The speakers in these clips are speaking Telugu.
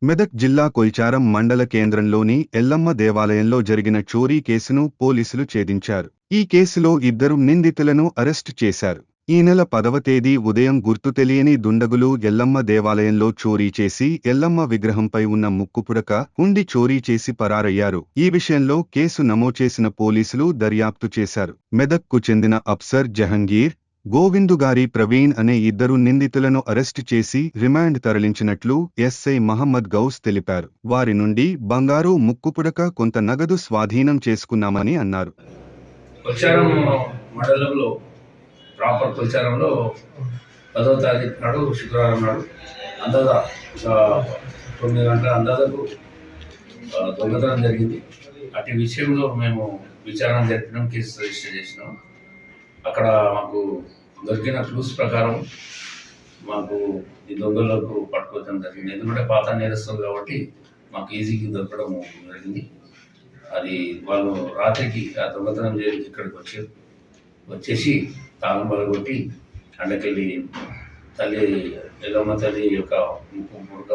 మెదక్ జిల్లా కొల్చారం మండల కేంద్రంలోని ఎల్లమ్మ దేవాలయంలో జరిగిన చోరీ కేసును పోలీసులు ఛేదించారు. ఈ కేసులో 2 నిందితులను అరెస్టు చేశారు. ఈ నెల 10వ తేదీ ఉదయం గుర్తు తెలియని దుండగులు ఎల్లమ్మ దేవాలయంలో చోరీ చేసి ఎల్లమ్మ విగ్రహంపై ఉన్న ముక్కుపుడక హుండీ చోరీ చేసి పరారయ్యారు. ఈ విషయంలో కేసు నమోదు చేసిన పోలీసులు దర్యాప్తు చేశారు. మెదక్కు చెందిన అఫ్సర్ జహంగీర్, గోవిందుగారి ప్రవీణ్ అనే 2 నిందితులను అరెస్టు చేసి రిమాండ్ తరలించినట్లు ఎస్ఐ మహమ్మద్ గౌస్ తెలిపారు. వారి నుండి బంగారు ముక్కుపుడక కొంత నగదు స్వాధీనం చేసుకున్నామని అన్నారు. కొల్చారం మండలంలో ప్రాపర్ కొల్చారంలో 10వ తారీఖు నాడు శుక్రవారం నాడు అందాజా 9 గంటల అందాజకు దొంగతనం జరిగింది. అటు విషయంలో మేము విచారణ జరిపినాం, కేసు రిజిస్టర్ చేసినాం. అక్కడ మాకు దొరికిన క్లూస్ ప్రకారం మాకు ఈ దొంగలకు పట్టుకోవడం జరిగింది. ఎందుకంటే పాత నేరస్తులు కాబట్టి మాకు ఈజీగా దొరకడం జరిగింది. అది వాళ్ళు రాత్రికి ఆ దొంగతనం చేయడానికి ఇక్కడికి వచ్చేసి తాళం పగలగొట్టి అండకెళ్ళి ఎల్లమ్మ తల్లి యొక్క ముక్కు పుడక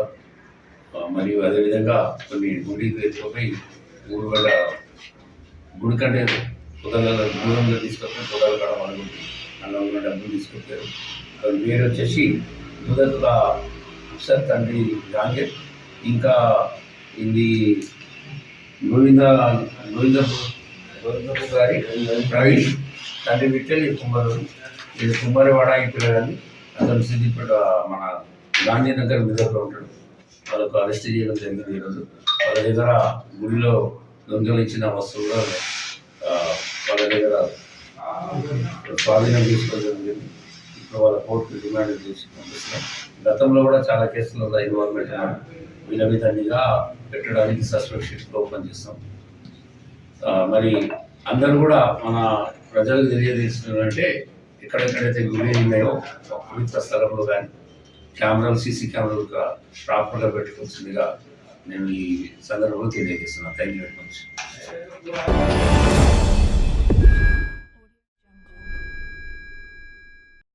మరియు అదేవిధంగా కొన్ని గుడికి ఎత్తుకుపోయి గుడి కంటే దూరంగా తీసుకొచ్చి పొదల కాడ పగలగొట్టి అందులో ఉన్న డబ్బులు తీసుకొచ్చారు. వేరు వచ్చేసి మొదట అఫ్సర్ తండ్రి జాంగీర్, ఇంకా ఇది గోవిందపు గారి ప్రవీణ్, తండ్రి విట్టెల్, కుమ్మరు, ఇది కుమ్మరివాడ ఈ పిల్లగాని అతను సిద్దిపేట మన గాంధీనగర్ మెదక్లో ఉంటాడు. వాళ్ళకు అరెస్ట్ చేయడం జరిగింది. ఈరోజు వాళ్ళ దగ్గర గుడిలో దొంగలు ఇచ్చిన వస్తువులు వాళ్ళ దగ్గర స్వాధీనం తీసుకోవడం జరిగింది. ఇప్పుడు వాళ్ళ కోర్టుకు డిమాండ్ చేసి పంపిస్తున్నాం. గతంలో కూడా చాలా కేసుల్లో ఇన్వాల్వ్మెంట్ వీళ్ళ మీద నిఘా పెట్టడానికి సస్పెక్ట్ షీట్స్లో ఓపెన్ చేస్తాం. మరి అందరూ కూడా మన ప్రజలకు తెలియజేస్తున్నారంటే ఎక్కడెక్కడైతే గుడి ఉన్నాయో పవిత్ర స్థలంలో కానీ కెమెరాలు, సీసీ కెమెరాలు ప్రాపర్గా పెట్టుకోవాల్సిందిగా నేను ఈ సందర్భంలో తెలియజేస్తున్నాను. Thank you very much.